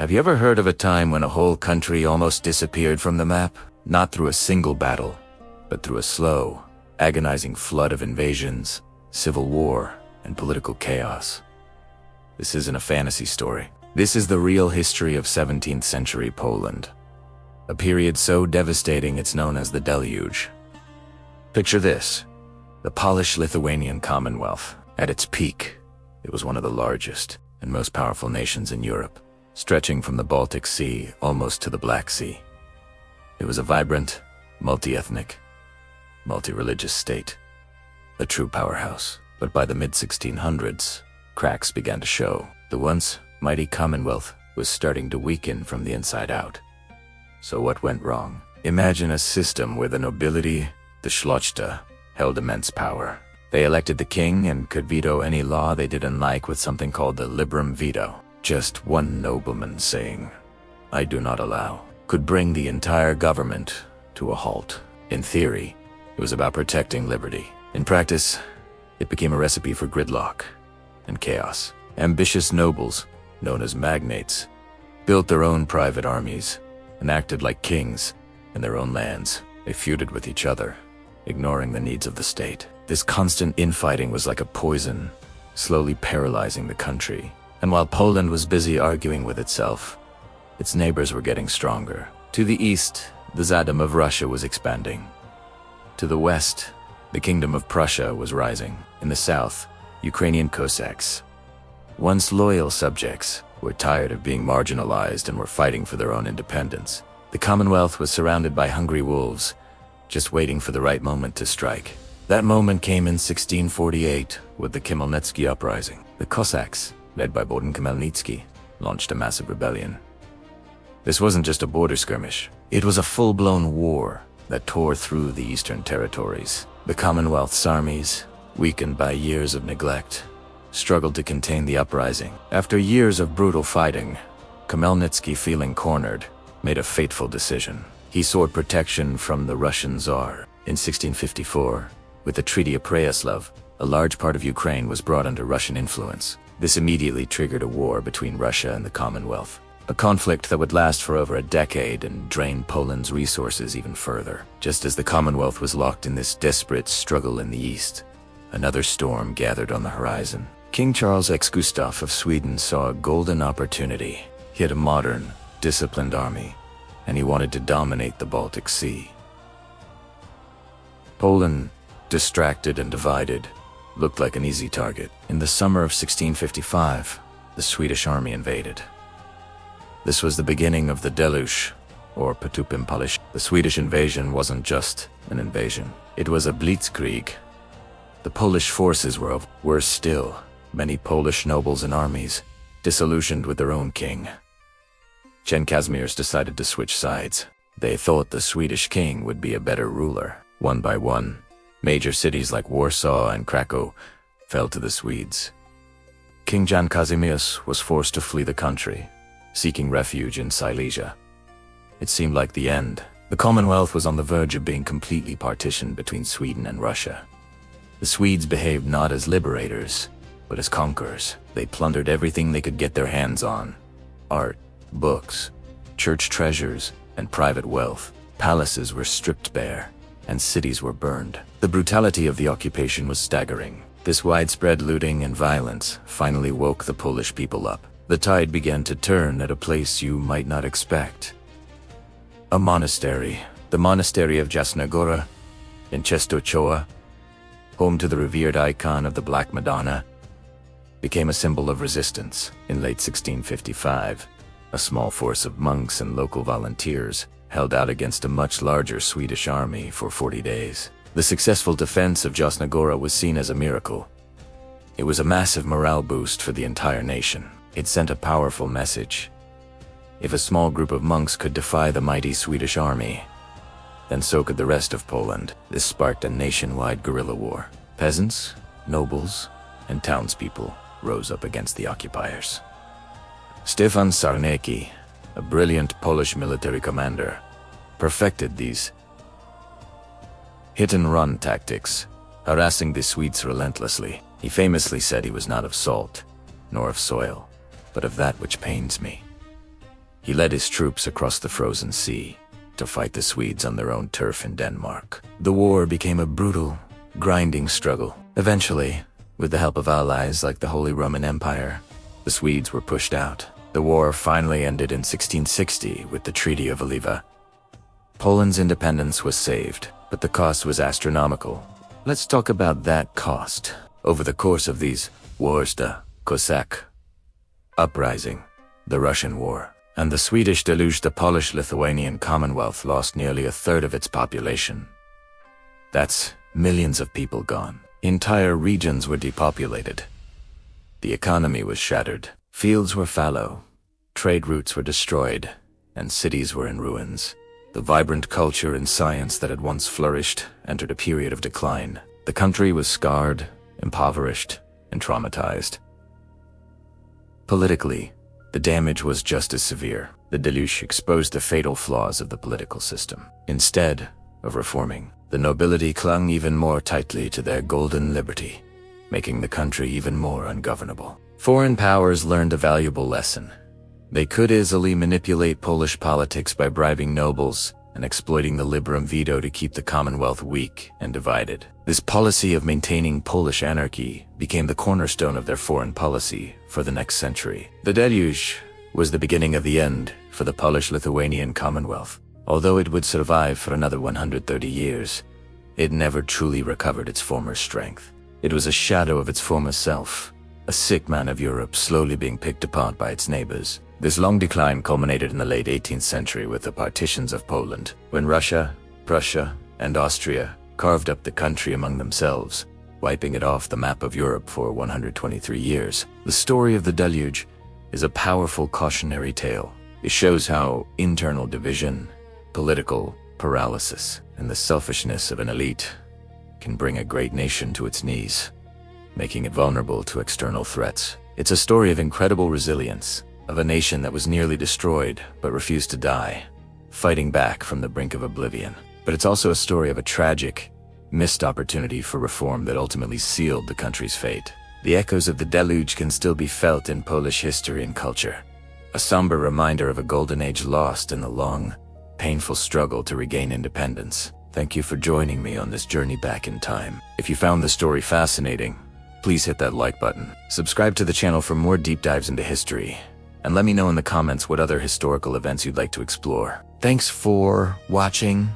Have you ever heard of a time when a whole country almost disappeared from the map? Not through a single battle, but through a slow, agonizing flood of invasions, civil war, and political chaos. This isn't a fantasy story. This is the real history of 17th century Poland. A period so devastating it's known as the Deluge. Picture this: the Polish-Lithuanian Commonwealth. At its peak, it was one of the largest and most powerful nations in Europe, stretching from the Baltic Sea almost to the Black Sea. It was a vibrant, multi-ethnic, multi-religious state, a true powerhouse. But by the mid-1600s, cracks began to show. The once mighty Commonwealth was starting to weaken from the inside out. So what went wrong? Imagine a system where the nobility, the Szlachta, held immense power. They elected the king and could veto any law they didn't like with something called the liberum veto. Just one nobleman saying, "I do not allow," could bring the entire government to a halt. In theory, it was about protecting liberty. In practice, it became a recipe for gridlock and chaos. Ambitious nobles, known as magnates, built their own private armies and acted like kings in their own lands. They feuded with each other, ignoring the needs of the state. This constant infighting was like a poison, slowly paralyzing the country. And while Poland was busy arguing with itself, its neighbors were getting stronger. To the east, the Tsardom of Russia was expanding. To the west, the Kingdom of Prussia was rising. In the south, Ukrainian Cossacks, once loyal subjects, were tired of being marginalized and were fighting for their own independence. The Commonwealth was surrounded by hungry wolves, just waiting for the right moment to strike. That moment came in 1648 with the Khmelnytsky uprising. The Cossacks, led by Bohdan Khmelnytsky, launched a massive rebellion. This wasn't just a border skirmish. It was a full-blown war that tore through the eastern territories. The Commonwealth's armies, weakened by years of neglect, struggled to contain the uprising. After years of brutal fighting, Khmelnytsky, feeling cornered, made a fateful decision. He sought protection from the Russian Tsar. In 1654, with the Treaty of Preyaslav, a large part of Ukraine was brought under Russian influence. This immediately triggered a war between Russia and the Commonwealth, a conflict that would last for over a decade and drain Poland's resources even further. Just as the Commonwealth was locked in this desperate struggle in the east, another storm gathered on the horizon. King Charles X. Gustav of Sweden saw a golden opportunity. He had a modern, disciplined army, and he wanted to dominate the Baltic Sea. Poland, distracted and divided, looked like an easy target. In the summer of 1655, the Swedish army invaded. This was the beginning of the Deluge, or Potop in Polish. The Swedish invasion wasn't just an invasion. It was a blitzkrieg. The Polish forces were worse still. Many Polish nobles and armies, disillusioned with their own king. Chen Kazimierz decided to switch sides. They thought the Swedish king would be a better ruler. One by one, major cities like Warsaw and Krakow fell to the Swedes. King Jan Kazimierz was forced to flee the country, seeking refuge in Silesia. It seemed like the end. The Commonwealth was on the verge of being completely partitioned between Sweden and Russia. The Swedes behaved not as liberators, but as conquerors. They plundered everything they could get their hands on: art, books, church treasures, and private wealth. Palaces were stripped bare, and cities were burned. The brutality of the occupation was staggering. This widespread looting and violence finally woke the Polish people up. The tide began to turn at a place you might not expect. A monastery, the monastery of Jasna Gora in Częstochowa, home to the revered icon of the Black Madonna, became a symbol of resistance. In late 1655, a small force of monks and local volunteers held out against a much larger Swedish army for 40 days. The successful defense of Jasna Gora was seen as a miracle. It was a massive morale boost for the entire nation. It sent a powerful message. If a small group of monks could defy the mighty Swedish army, then so could the rest of Poland. This sparked a nationwide guerrilla war. Peasants, nobles, and townspeople rose up against the occupiers. Stefan Czarnecki, a brilliant Polish military commander, perfected these hit-and-run tactics, harassing the Swedes relentlessly. He famously said he was not of salt, nor of soil, but of that which pains me. He led his troops across the frozen sea to fight the Swedes on their own turf in Denmark. The war became a brutal, grinding struggle. Eventually, with the help of allies like the Holy Roman Empire, the Swedes were pushed out. The war finally ended in 1660 with the Treaty of Oliva. Poland's independence was saved, but the cost was astronomical. Let's talk about that cost. Over the course of these wars, the Cossack uprising, the Russian War, and the Swedish Deluge, the Polish-Lithuanian Commonwealth lost nearly a third of its population. That's millions of people gone. Entire regions were depopulated. The economy was shattered. Fields were fallow. Trade routes were destroyed, and cities were in ruins. The vibrant culture and science that had once flourished entered a period of decline. The country was scarred, impoverished, and traumatized. Politically, the damage was just as severe. The Deluge exposed the fatal flaws of the political system. Instead of reforming, the nobility clung even more tightly to their golden liberty, making the country even more ungovernable. Foreign powers learned a valuable lesson. They could easily manipulate Polish politics by bribing nobles and exploiting the liberum veto to keep the Commonwealth weak and divided. This policy of maintaining Polish anarchy became the cornerstone of their foreign policy for the next century. The Deluge was the beginning of the end for the Polish-Lithuanian Commonwealth. Although it would survive for another 130 years, it never truly recovered its former strength. It was a shadow of its former self, a sick man of Europe slowly being picked apart by its neighbors. This long decline culminated in the late 18th century with the partitions of Poland, when Russia, Prussia, and Austria carved up the country among themselves, wiping it off the map of Europe for 123 years. The story of the Deluge is a powerful cautionary tale. It shows how internal division, political paralysis, and the selfishness of an elite can bring a great nation to its knees, making it vulnerable to external threats. It's a story of incredible resilience, of a nation that was nearly destroyed but refused to die, fighting back from the brink of oblivion. But it's also a story of a tragic, missed opportunity for reform that ultimately sealed the country's fate. The echoes of the Deluge can still be felt in Polish history and culture, a somber reminder of a golden age lost in the long, painful struggle to regain independence. Thank you for joining me on this journey back in time. If you found the story fascinating, please hit that like button. Subscribe to the channel for more deep dives into history, and let me know in the comments what other historical events you'd like to explore. Thanks for watching.